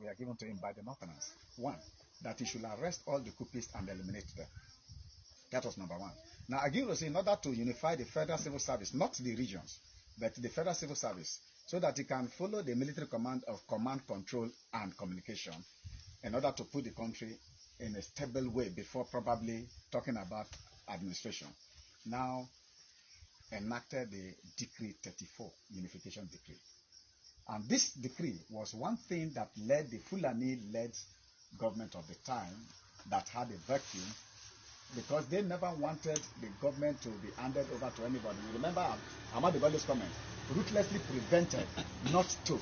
were given to him by the Northerners. One, that he should arrest all the coupists and eliminate them. That was number one. Now, Aguirre, in order to unify the federal civil service, not the regions, but the federal civil service, so that he can follow the military command of command, control, and communication, in order to put the country in a stable way before probably talking about administration. Now, enacted the Decree 34, Unification Decree. And this decree was one thing that led the Fulani-led government of the time that had a vacuum, because they never wanted the government to be handed over to anybody. You remember Ahmad Bello's comment, ruthlessly prevented not to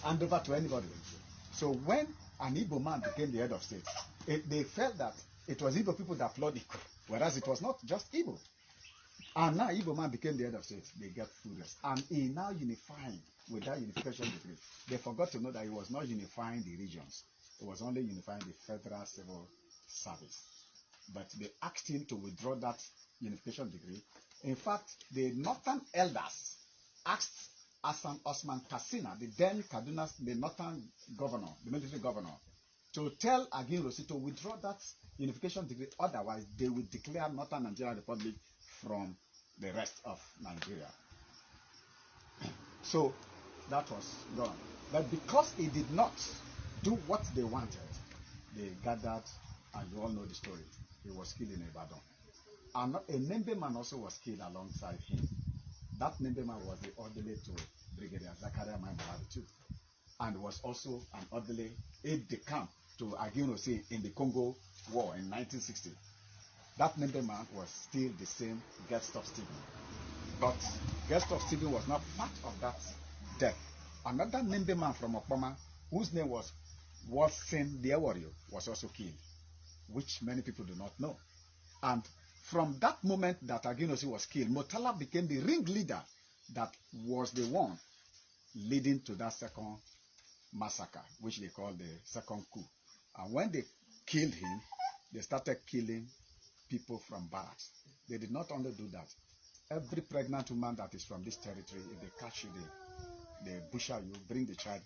hand over to anybody. So when an Igbo man became the head of state, they felt that it was Igbo people that flawed it, whereas it was not just Igbo. And now Igbo man became the head of state, they get furious. And he now unifying with that unification decree. They forgot to know that he was not unifying the regions. He was only unifying the federal civil service. But they asked him to withdraw that unification decree. In fact, the northern elders asked Hassan Osman Kassina, the then Kaduna, the northern governor, the military governor, to tell Agin Rossi to withdraw that unification decree. Otherwise, they will declare Northern Nigeria Republic from the rest of Nigeria. So that was gone. But because he did not do what they wanted, they gathered, and you all know the story. He was killed in Ibadan. And a Nembe man also was killed alongside him. That Nembe man was the orderly to Brigadier Zakaria Maimalabi too, and was also an orderly aide-de-camp to Agin Rossi in the Congo War in 1960. That Nembe man was still the same Gustav Stephen. But Gustav Stephen was not part of that death. Another Nembe man from Okpama, whose name was Watson Dewario, was also killed, which many people do not know. And from that moment that Agin Rossi was killed, Motala became the ringleader that was the one leading to that second massacre, which they call the second coup. And when they killed him, they started killing people from barracks. They did not only do that. Every pregnant woman that is from this territory, if they catch you, they butcher you, bring the child,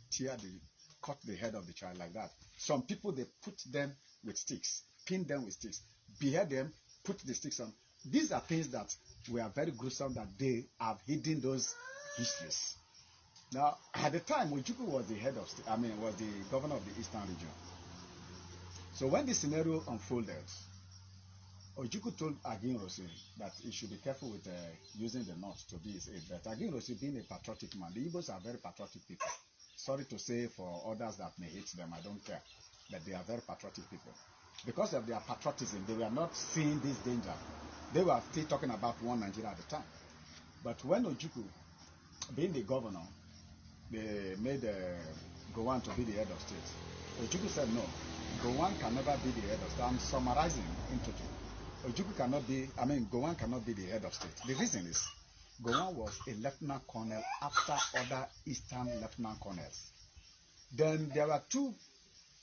cut the head of the child like that. Some people, they put them with sticks, pin them with sticks, behead them, put the sticks on. These are things that were very gruesome, that they have hidden those histories. Now, at the time, Ojukwu was the head of state, was the governor of the Eastern region. So when this scenario unfolded, Ojukwu told Agin Rossi that he should be careful with using the North to be his aid. But Agin Rossi, being a patriotic man, the Igbos are very patriotic people. Sorry to say for others that may hate them, I don't care. But they are very patriotic people. Because of their patriotism, they were not seeing this danger. They were still talking about one Nigeria at the time. But when Ojukwu, being the governor, they made Gowon to be the head of state. Ojukwu said no, Gowon can never be the head of state. I'm summarizing into two. Gowon cannot be the head of state. The reason is, Gowon was a lieutenant colonel after other Eastern lieutenant colonels. Then there were two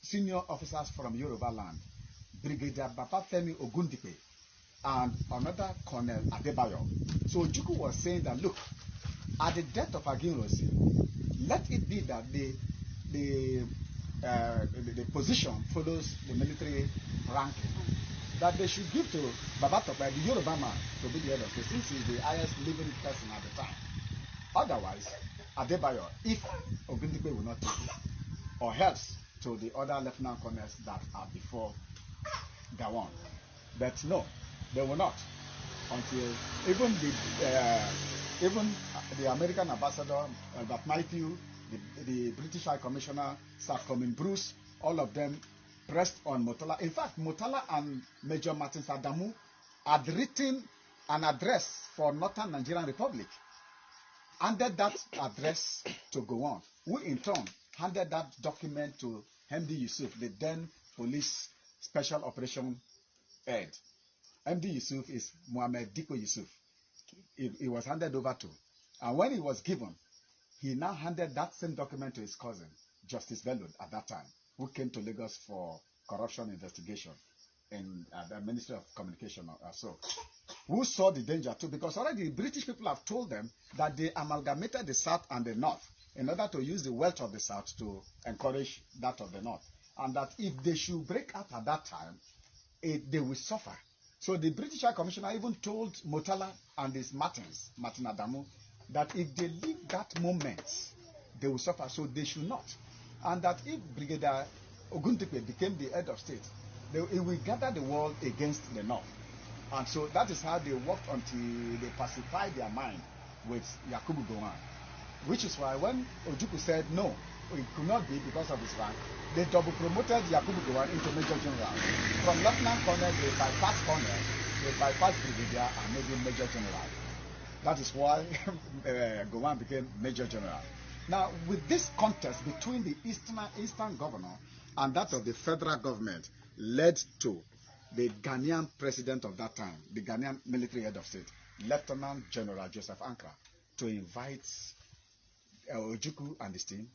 senior officers from Yoruba land, Brigadier Babafemi Ogundipe and another Colonel Adebayo. So Ojukwu was saying that, look, at the death of Agin Rossi, let it be that the position follows the military ranking. That they should give to Babatope, the Yoruba man, to be the head of state, since he's the highest living person at the time. Otherwise, Adebayo, if Ogundipe will not take it, or else to the other lieutenant colonels that are before Gowon. But no, they will not, until even the American ambassador, Albert Matthew, the British High Commissioner, Sir Comin Bruce, all of them pressed on Motala. In fact, Motala and Major Martin Sadamu had written an address for Northern Nigerian Republic, handed that address to Gowon, who in turn handed that document to MD Yusuf, the then police special operation head. MD Yusuf is Muhammad Diko Yusuf. He was handed over to. And when he was given, he now handed that same document to his cousin, Justice Bello, at that time, who came to Lagos for corruption investigation in the Ministry of Communication who saw the danger too, because already the British people have told them that they amalgamated the South and the North in order to use the wealth of the South to encourage that of the North. And that if they should break out at that time, they will suffer. So the British High Commissioner even told Motala and his Martin Adamu, that if they leave that moment, they will suffer, so they should not. And that if Brigadier Ogundipe became the head of state, it will gather the world against the North. And so that is how they worked until they pacified their mind with Yakubu Gowon. Which is why when Ojukwu said no, it could not be because of his rank, they double promoted Yakubu Gowon into Major General. From Lieutenant Colonel, they bypassed Colonel, they bypassed Brigadier, and made him Major General. That is why Gowon became Major General. Now, with this contest between the Eastern governor and that of the federal government, led to the Ghanaian president of that time, the Ghanaian military head of state, Lieutenant General Joseph Ankara, to invite Ojukwu and his team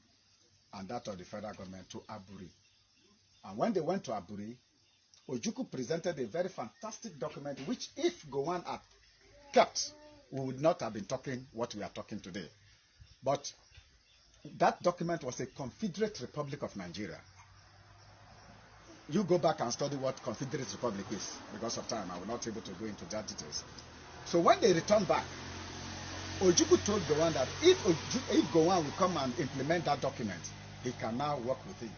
and that of the federal government to Aburi. And when they went to Aburi, Ojukwu presented a very fantastic document which, if Gowon had kept, we would not have been talking what we are talking today. But that document was a Confederate Republic of Nigeria. You go back and study what Confederate Republic is. Because of time, I will not be able to go into that details. So when they returned back, Ojukwu told Gowon that if Gowon will come and implement that document, he can now work with him.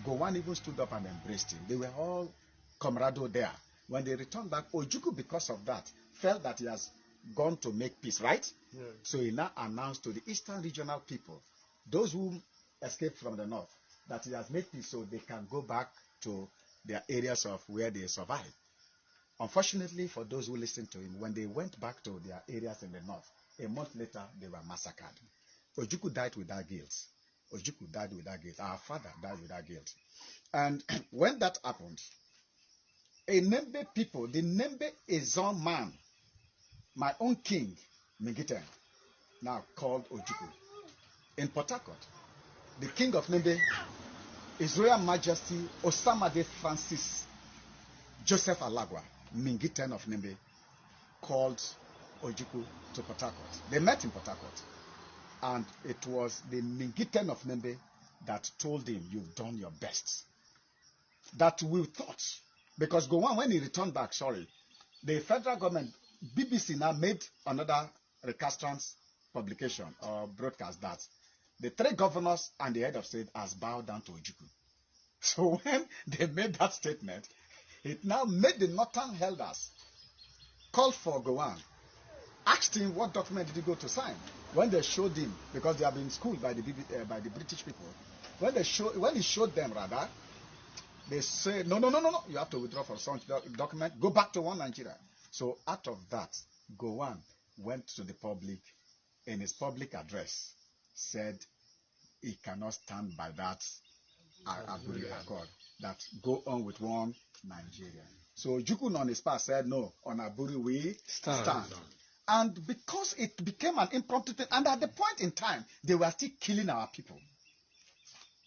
Gowon even stood up and embraced him. They were all camaraderie there. When they returned back, Ojukwu, because of that, felt that he has gone to make peace, right? Yeah. So he now announced to the Eastern regional people, those who escaped from the North, that he has made peace so they can go back to their areas of where they survived. Unfortunately, for those who listened to him, when they went back to their areas in the North, a month later, they were massacred. Ojukwu died without guilt. Ojukwu died without guilt. Our father died without guilt. And when that happened, a Nembe people, the Nembe Ezon man, my own king, Mingiten, now called Ojukwu, in Port Harcourt, the king of Nembe, His Royal Majesty Osamade Francis Joseph Alagwa, Mingiten of Nembe, called Ojukwu to Port Harcourt. They met in Port Harcourt. And it was the Mingiten of Nembe that told him, you've done your best. That we thought, because Gowon, when he returned back, the federal government, BBC now made another recastrant publication or broadcast that the three governors and the head of state has bowed down to Ojukwu. So when they made that statement, it now made the northern elders call for Gowon, asked him what document did he go to sign. When they showed him, because they have been schooled by the British people, when he showed them, rather, they say, no, you have to withdraw from some document, go back to one Nigeria. So out of that, Gowon went to the public, in his public address, said he cannot stand by that Aburi Accord, that go on with one Nigeria. So Ojukwu on his part said, no, on Aburi we stand. And because it became an impromptu thing, and at the point in time, they were still killing our people.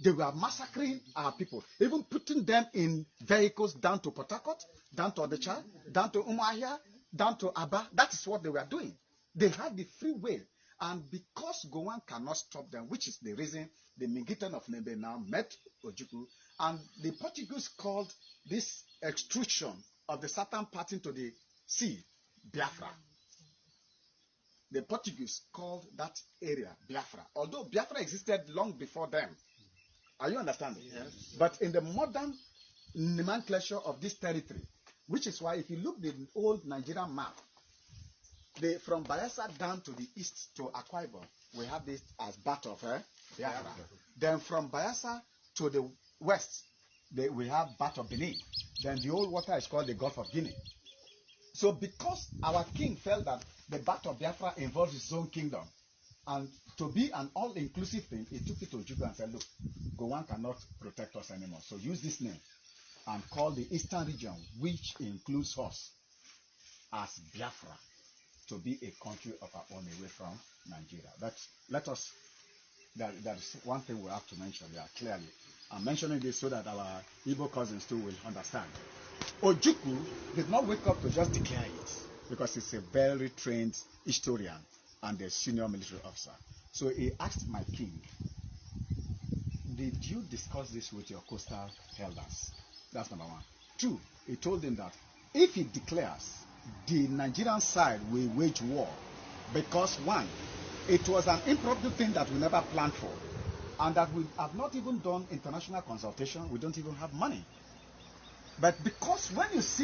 They were massacring our people, even putting them in vehicles down to Port Harcourt, down to Onitsha, down to Umuahia, down to Aba. That is what they were doing. They had the free will. And because Gowon cannot stop them, which is the reason the Mingiten of Nembe now met Ojukwu, and the Portuguese called this extrusion of the southern part into the sea, Biafra. The Portuguese called that area Biafra, although Biafra existed long before them. Are you understanding? Yes. But in the modern nomenclature of this territory, which is why if you look the old Nigerian map, from Bayelsa down to the east to Akwa Ibom, we have this as Bat of Biafra. Then from Bayelsa to the west, we have Bat of Benin. Then the old water is called the Gulf of Guinea. So because our king felt that the Bat of Biafra involves his own kingdom, and to be an all-inclusive thing, he took it to Ojukwu and said, look, Gowon cannot protect us anymore. So use this name and call the eastern region, which includes us, as Biafra, to be a country of our own away from Nigeria. That is one thing we have to mention here clearly. I'm mentioning this so that our Igbo cousins too will understand. Ojukwu did not wake up to just declare it, because he's a very trained historian and a senior military officer. So he asked my king, did you discuss this with your coastal elders? That's number one. Two, he told them that if he declares, the Nigerian side will wage war, because one, it was an impromptu thing that we never planned for, and that we have not even done international consultation. We don't even have money. But because when you see